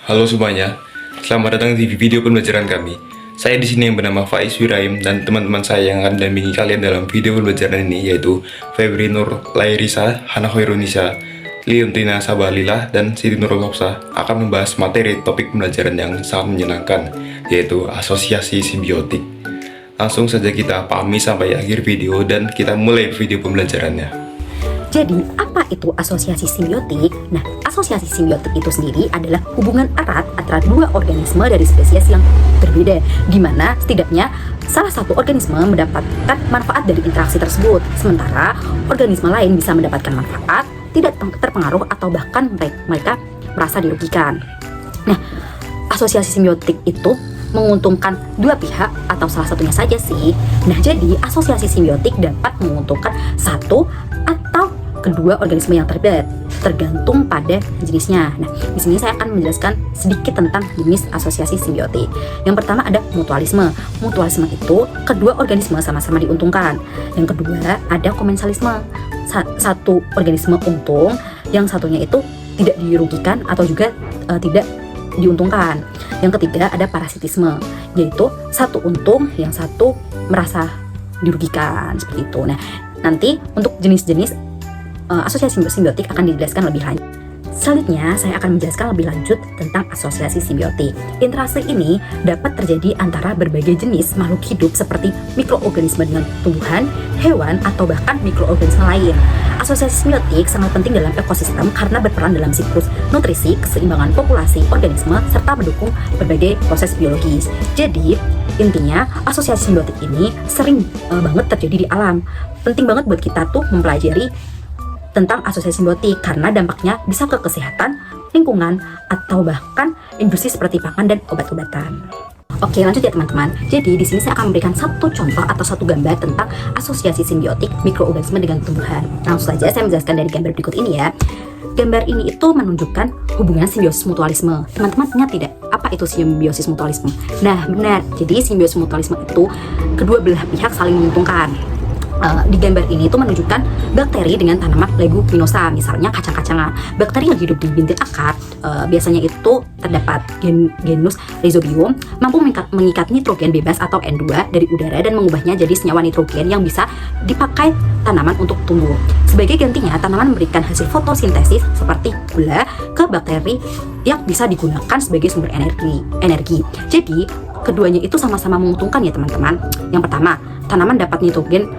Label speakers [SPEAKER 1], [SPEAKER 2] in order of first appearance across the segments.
[SPEAKER 1] Halo semuanya, selamat datang di video pembelajaran kami. Saya di sini yang bernama Faiz Wiraim dan teman-teman saya yang akan mendampingi kalian dalam video pembelajaran ini yaitu Febri Nur Lairisa, Hana Khairunisa, Liontina Sabalilah, dan Siti Nurul Hafsah akan membahas materi topik pembelajaran yang sangat menyenangkan yaitu asosiasi simbiotik. Langsung saja kita pahami sampai akhir video dan kita mulai video pembelajarannya.
[SPEAKER 2] Jadi, apa itu asosiasi simbiotik? Nah, asosiasi simbiotik itu sendiri adalah hubungan erat antara dua organisme dari spesies yang berbeda, di mana setidaknya salah satu organisme mendapatkan manfaat dari interaksi tersebut, sementara organisme lain bisa mendapatkan manfaat, tidak terpengaruh atau bahkan mereka merasa dirugikan. Nah, asosiasi simbiotik itu menguntungkan dua pihak atau salah satunya saja sih. Nah, jadi asosiasi simbiotik dapat menguntungkan satu atau kedua organisme yang terlibat, tergantung pada jenisnya. Nah, di sini saya akan menjelaskan sedikit tentang jenis asosiasi simbiotik. Yang pertama ada mutualisme. Mutualisme itu kedua organisme sama-sama diuntungkan. Yang kedua ada komensalisme. Satu organisme untung, yang satunya itu tidak dirugikan atau juga tidak diuntungkan. Yang ketiga ada parasitisme, yaitu satu untung, yang satu merasa dirugikan, seperti itu. Nah, nanti untuk jenis-jenis asosiasi simbiotik akan dijelaskan lebih lanjut. Selanjutnya, saya akan menjelaskan lebih lanjut tentang asosiasi simbiotik. Interaksi ini dapat terjadi antara berbagai jenis makhluk hidup seperti mikroorganisme dengan tumbuhan, hewan, atau bahkan mikroorganisme lain. Asosiasi simbiotik sangat penting dalam ekosistem karena berperan dalam siklus nutrisi, keseimbangan populasi organisme, serta mendukung berbagai proses biologis. Jadi, intinya asosiasi simbiotik ini sering banget terjadi di alam. Penting banget buat kita tuh mempelajari tentang asosiasi simbiotik karena dampaknya bisa ke kesehatan, lingkungan, atau bahkan industri seperti pangan dan obat-obatan. Oke, lanjut ya teman-teman. Jadi di sini saya akan memberikan satu contoh atau satu gambar tentang asosiasi simbiotik mikroorganisme dengan tumbuhan. Langsung saja saya menjelaskan dari gambar berikut ini ya. Gambar ini itu menunjukkan hubungan simbiosis mutualisme. Teman-teman ingat tidak apa itu simbiosis mutualisme? Nah, benar. Jadi simbiosis mutualisme itu kedua belah pihak saling menguntungkan. Di gambar ini itu menunjukkan bakteri dengan tanaman leguminosa, misalnya kacang-kacangan. Bakteri yang hidup di bintil akar biasanya itu terdapat genus Rhizobium, mampu mengikat nitrogen bebas atau N2 dari udara dan mengubahnya jadi senyawa nitrogen yang bisa dipakai tanaman untuk tumbuh. Sebagai gantinya, tanaman memberikan hasil fotosintesis seperti gula ke bakteri yang bisa digunakan sebagai sumber energi. Jadi keduanya itu sama-sama menguntungkan ya teman-teman. Yang pertama, tanaman dapat nitrogen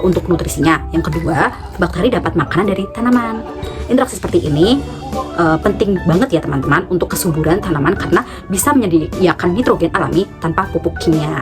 [SPEAKER 2] untuk nutrisinya. Yang kedua, bakteri dapat makanan dari tanaman. Interaksi seperti ini penting banget ya teman-teman untuk kesuburan tanaman karena bisa menyediakan nitrogen alami tanpa pupuk kimia.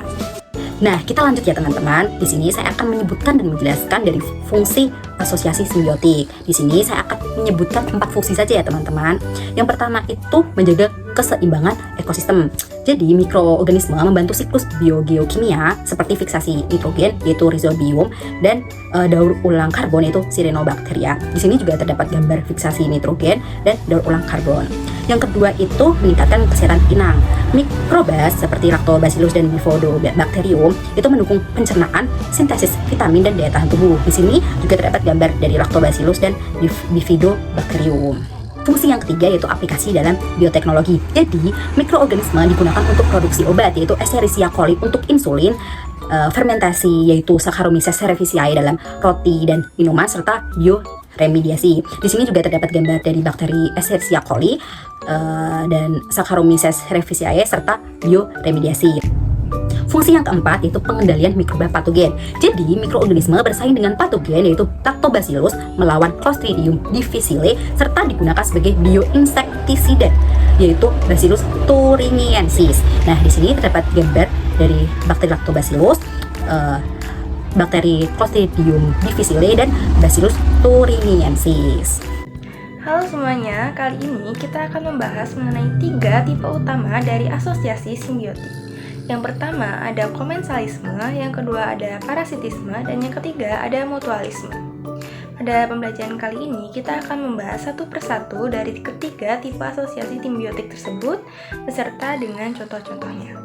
[SPEAKER 2] Nah, kita lanjut ya teman-teman. Di sini saya akan menyebutkan dan menjelaskan dari fungsi asosiasi simbiotik. Di sini saya akan menyebutkan 4 fungsi saja ya teman-teman. Yang pertama itu menjaga keseimbangan ekosistem. Jadi mikroorganisme membantu siklus biogeokimia seperti fiksasi nitrogen yaitu Rhizobium dan daur ulang karbon yaitu Cyanobacteria. Di sini juga terdapat gambar fiksasi nitrogen dan daur ulang karbon. Yang kedua itu meningkatkan kesehatan inang. Mikrobas seperti Lactobacillus dan Bifidobacterium itu mendukung pencernaan, sintesis vitamin dan daya tahan tubuh. Di sini juga terdapat gambar dari Lactobacillus dan Bifidobacterium. Fungsi yang ketiga yaitu aplikasi dalam bioteknologi. Jadi, mikroorganisme digunakan untuk produksi obat yaitu Escherichia coli untuk insulin, fermentasi yaitu Saccharomyces cerevisiae dalam roti dan minuman serta bioremediasi. Di sini juga terdapat gambar dari bakteri Escherichia coli dan Saccharomyces cerevisiae serta bioremediasi. Fungsi yang keempat yaitu pengendalian mikroba patogen. Jadi mikroorganisme bersaing dengan patogen yaitu Lactobacillus melawan Clostridium difficile serta digunakan sebagai bioinsektisida yaitu Bacillus thuringiensis. Nah, di sini terdapat gambar dari bakteri Lactobacillus, bakteri Clostridium difficile dan Bacillus thuringiensis.
[SPEAKER 3] Halo semuanya, kali ini kita akan membahas mengenai 3 tipe utama dari asosiasi simbiotik. Yang pertama ada komensalisme, yang kedua ada parasitisme, dan yang ketiga ada mutualisme. Pada pembelajaran kali ini kita akan membahas satu persatu dari ketiga tipe asosiasi simbiotik tersebut beserta dengan contoh-contohnya.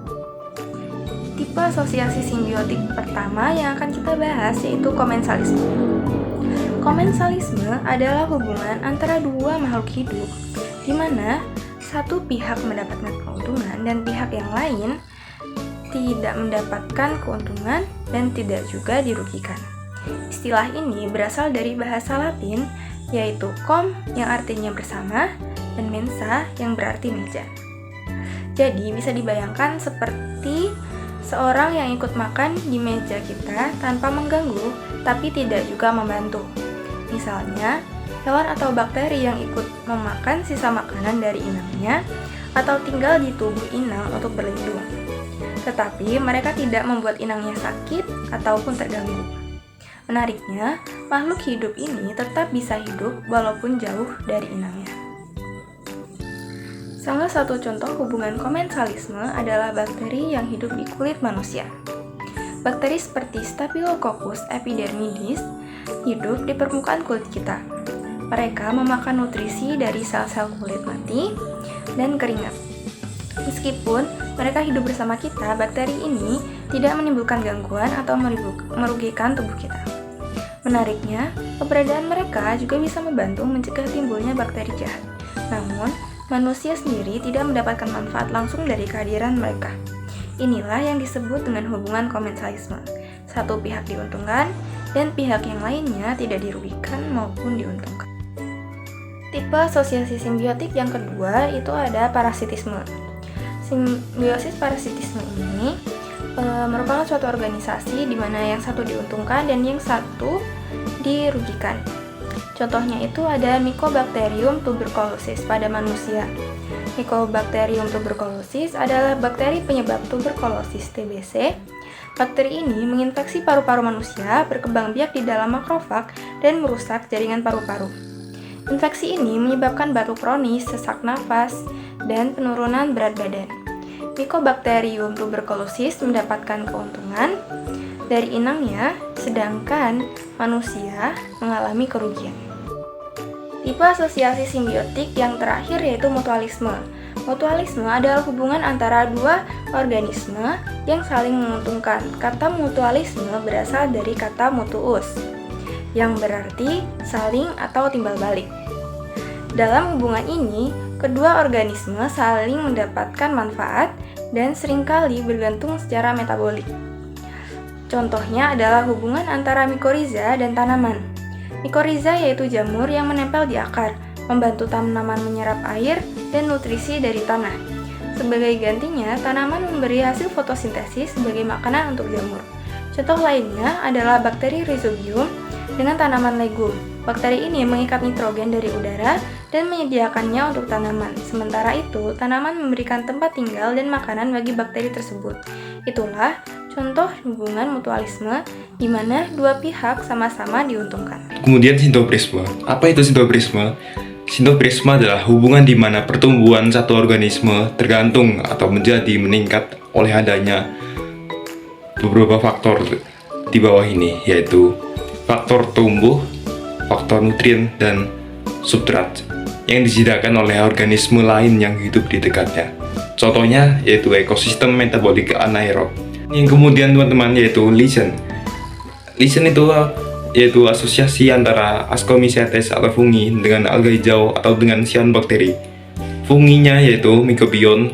[SPEAKER 3] Tipe asosiasi simbiotik pertama yang akan kita bahas yaitu komensalisme. Komensalisme adalah hubungan antara dua makhluk hidup di mana satu pihak mendapatkan keuntungan dan pihak yang lain tidak mendapatkan keuntungan dan tidak juga dirugikan. Istilah ini berasal dari bahasa Latin, yaitu com yang artinya bersama dan mensa yang berarti meja. Jadi bisa dibayangkan seperti seorang yang ikut makan di meja kita tanpa mengganggu, tapi tidak juga membantu. Misalnya, hewan atau bakteri yang ikut memakan sisa makanan dari inangnya atau tinggal di tubuh inang untuk berlindung. Tetapi mereka tidak membuat inangnya sakit ataupun terganggu. Menariknya, makhluk hidup ini tetap bisa hidup walaupun jauh dari inangnya. Salah satu contoh hubungan komensalisme adalah bakteri yang hidup di kulit manusia. Bakteri seperti Staphylococcus epidermidis hidup di permukaan kulit kita. Mereka memakan nutrisi dari sel-sel kulit mati dan keringat. Meskipun mereka hidup bersama kita, bakteri ini tidak menimbulkan gangguan atau merugikan tubuh kita. Menariknya, keberadaan mereka juga bisa membantu mencegah timbulnya bakteri jahat. Namun, manusia sendiri tidak mendapatkan manfaat langsung dari kehadiran mereka. Inilah yang disebut dengan hubungan komensalisme. Satu pihak diuntungkan dan pihak yang lainnya tidak dirugikan maupun diuntungkan. Tipe asosiasi simbiotik yang kedua itu ada parasitisme. Simbiosis parasitisme ini merupakan suatu organisasi di mana yang satu diuntungkan dan yang satu dirugikan. Contohnya itu ada Mycobacterium tuberculosis pada manusia. Mycobacterium tuberculosis adalah bakteri penyebab tuberkulosis TBC. Bakteri ini menginfeksi paru-paru manusia, berkembang biak di dalam makrofag, dan merusak jaringan paru-paru. Infeksi ini menyebabkan batuk kronis, sesak nafas, dan penurunan berat badan. Mycobacterium tuberculosis mendapatkan keuntungan dari inangnya, sedangkan manusia mengalami kerugian. Tipe asosiasi simbiotik yang terakhir yaitu mutualisme. Mutualisme adalah hubungan antara dua organisme yang saling menguntungkan. Kata mutualisme berasal dari kata mutuus, yang berarti saling atau timbal balik. Dalam hubungan ini, kedua organisme saling mendapatkan manfaat dan seringkali bergantung secara metabolik. Contohnya adalah hubungan antara mikoriza dan tanaman. Mikoriza yaitu jamur yang menempel di akar, membantu tanaman menyerap air dan nutrisi dari tanah. Sebagai gantinya, tanaman memberi hasil fotosintesis sebagai makanan untuk jamur. Contoh lainnya adalah bakteri Rhizobium dengan tanaman legum. Bakteri ini mengikat nitrogen dari udara dan menyediakannya untuk tanaman. Sementara itu, tanaman memberikan tempat tinggal dan makanan bagi bakteri tersebut. Itulah contoh hubungan mutualisme di mana dua pihak sama-sama diuntungkan.
[SPEAKER 1] Kemudian sintobrisme. Apa itu sintobrisme? Sintobrisme adalah hubungan di mana pertumbuhan satu organisme tergantung atau menjadi meningkat oleh adanya beberapa faktor di bawah ini, yaitu faktor tumbuh, faktor nutrien, dan substrat yang disediakan oleh organisme lain yang hidup di dekatnya. Contohnya yaitu ekosistem metabolik anaerob. Yang kemudian teman-teman yaitu lichen. Lichen itu yaitu asosiasi antara Ascomycetes atau fungi dengan alga hijau atau dengan cyanobacteria. Funginya yaitu Mycobion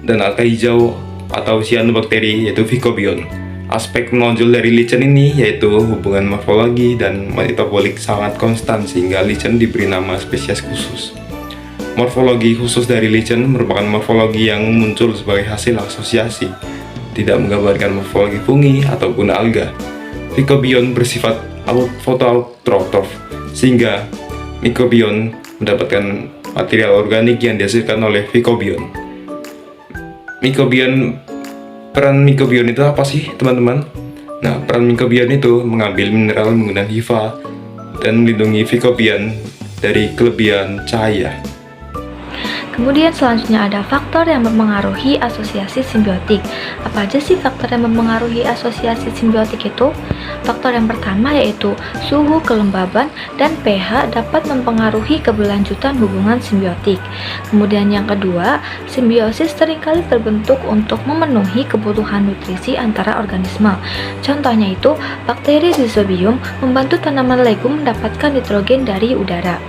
[SPEAKER 1] dan alga hijau atau cyanobacteria yaitu Phycobion. Aspek menonjol dari lichen ini yaitu hubungan morfologi dan metabolik sangat konstan sehingga lichen diberi nama spesies khusus. Morfologi khusus dari lichen merupakan morfologi yang muncul sebagai hasil asosiasi, tidak menggambarkan morfologi fungi ataupun alga. Phycobion bersifat fotoautrotrof sehingga Mycobion mendapatkan material organik yang dihasilkan oleh Phycobion. Peran Mycobion itu apa sih teman-teman? Nah, peran Mycobion itu mengambil mineral menggunakan hifa dan melindungi Phycobion dari kelebihan cahaya.
[SPEAKER 4] Kemudian selanjutnya ada faktor yang mempengaruhi asosiasi simbiotik. Apa aja sih faktor yang mempengaruhi asosiasi simbiotik itu? Faktor yang pertama yaitu suhu, kelembaban, dan pH dapat mempengaruhi keberlanjutan hubungan simbiotik. Kemudian yang kedua, simbiosis seringkali terbentuk untuk memenuhi kebutuhan nutrisi antara organisme. Contohnya itu, bakteri Rhizobium membantu tanaman legum mendapatkan nitrogen dari udara.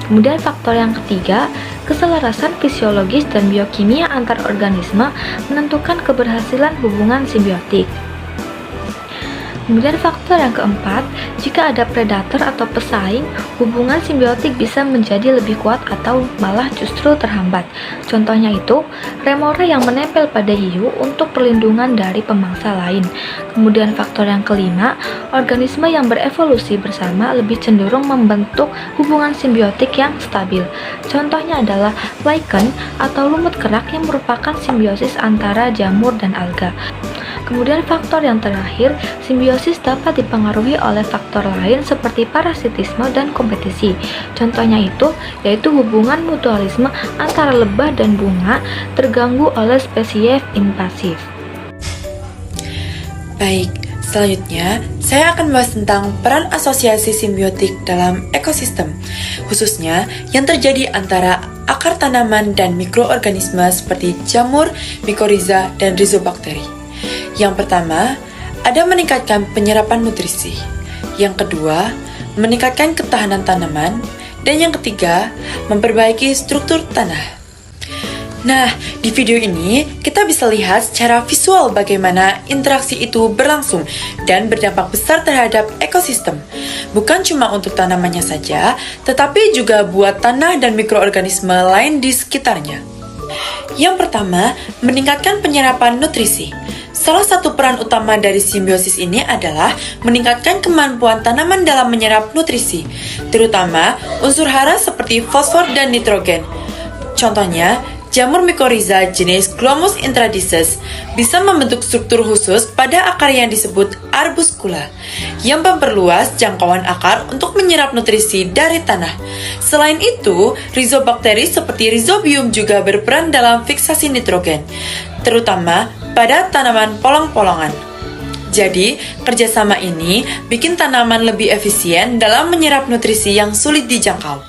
[SPEAKER 4] Kemudian faktor yang ketiga, keselarasan fisiologis dan biokimia antar organisme menentukan keberhasilan hubungan simbiotik. Kemudian faktor yang keempat, jika ada predator atau pesaing, hubungan simbiotik bisa menjadi lebih kuat atau malah justru terhambat. Contohnya itu, remora yang menempel pada hiu untuk perlindungan dari pemangsa lain. Kemudian faktor yang kelima, organisme yang berevolusi bersama lebih cenderung membentuk hubungan simbiotik yang stabil. Contohnya adalah lichen atau lumut kerak yang merupakan simbiosis antara jamur dan alga. Kemudian faktor yang terakhir, simbiosis dapat dipengaruhi oleh faktor lain seperti parasitisme dan kompetisi. Contohnya itu, yaitu hubungan mutualisme antara lebah dan bunga terganggu oleh spesies invasif.
[SPEAKER 5] Baik, selanjutnya saya akan membahas tentang peran asosiasi simbiotik dalam ekosistem, khususnya yang terjadi antara akar tanaman dan mikroorganisme seperti jamur, mikoriza, dan rhizobakteri. Yang pertama, ada meningkatkan penyerapan nutrisi. Yang kedua, meningkatkan ketahanan tanaman. Dan yang ketiga, memperbaiki struktur tanah. Nah, di video ini kita bisa lihat secara visual bagaimana interaksi itu berlangsung dan berdampak besar terhadap ekosistem. Bukan cuma untuk tanamannya saja, tetapi juga buat tanah dan mikroorganisme lain di sekitarnya. Yang pertama, meningkatkan penyerapan nutrisi. Salah satu peran utama dari simbiosis ini adalah meningkatkan kemampuan tanaman dalam menyerap nutrisi, terutama unsur hara seperti fosfor dan nitrogen. Contohnya, jamur mikoriza jenis Glomus intradices bisa membentuk struktur khusus pada akar yang disebut arbuscula, yang memperluas jangkauan akar untuk menyerap nutrisi dari tanah. Selain itu, rhizobakteri seperti Rhizobium juga berperan dalam fiksasi nitrogen, terutama pada tanaman polong-polongan. Jadi, kerjasama ini bikin tanaman lebih efisien dalam menyerap nutrisi yang sulit dijangkau.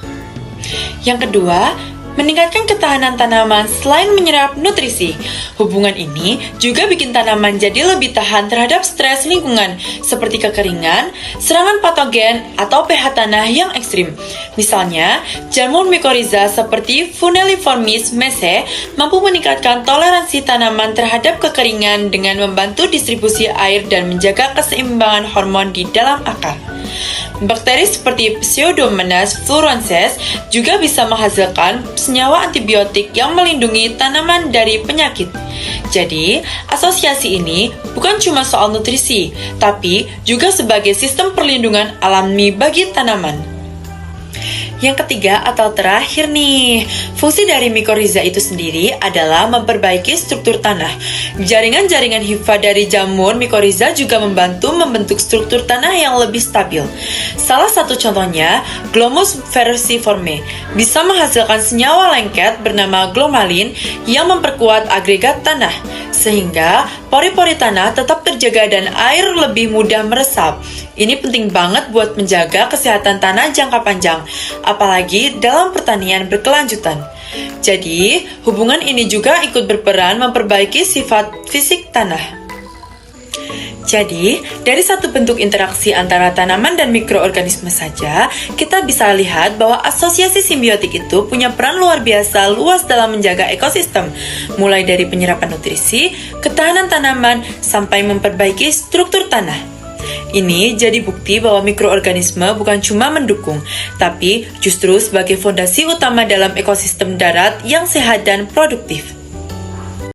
[SPEAKER 5] Yang kedua, meningkatkan ketahanan tanaman selain menyerap nutrisi. Hubungan ini juga bikin tanaman jadi lebih tahan terhadap stres lingkungan seperti kekeringan, serangan patogen, atau pH tanah yang ekstrim. Misalnya, jamur mikoriza seperti Funeliformis mese mampu meningkatkan toleransi tanaman terhadap kekeringan dengan membantu distribusi air dan menjaga keseimbangan hormon di dalam akar. Bakteri seperti Pseudomonas fluorensis juga bisa menghasilkan senyawa antibiotik yang melindungi tanaman dari penyakit. Jadi, asosiasi ini bukan cuma soal nutrisi, tapi juga sebagai sistem perlindungan alami bagi tanaman. Yang ketiga atau terakhir nih, fungsi dari mikoriza itu sendiri adalah memperbaiki struktur tanah. Jaringan-jaringan hifa dari jamur mikoriza juga membantu membentuk struktur tanah yang lebih stabil. Salah satu contohnya, Glomus versiforme bisa menghasilkan senyawa lengket bernama glomalin yang memperkuat agregat tanah, sehingga pori-pori tanah tetap terjaga dan air lebih mudah meresap. Ini penting banget buat menjaga kesehatan tanah jangka panjang, apalagi dalam pertanian berkelanjutan. Jadi, hubungan ini juga ikut berperan memperbaiki sifat fisik tanah. Jadi, dari satu bentuk interaksi antara tanaman dan mikroorganisme saja, kita bisa lihat bahwa asosiasi simbiotik itu punya peran luar biasa luas dalam menjaga ekosistem, mulai dari penyerapan nutrisi, ketahanan tanaman, sampai memperbaiki struktur tanah. Ini jadi bukti bahwa mikroorganisme bukan cuma mendukung, tapi justru sebagai fondasi utama dalam ekosistem darat yang sehat dan produktif.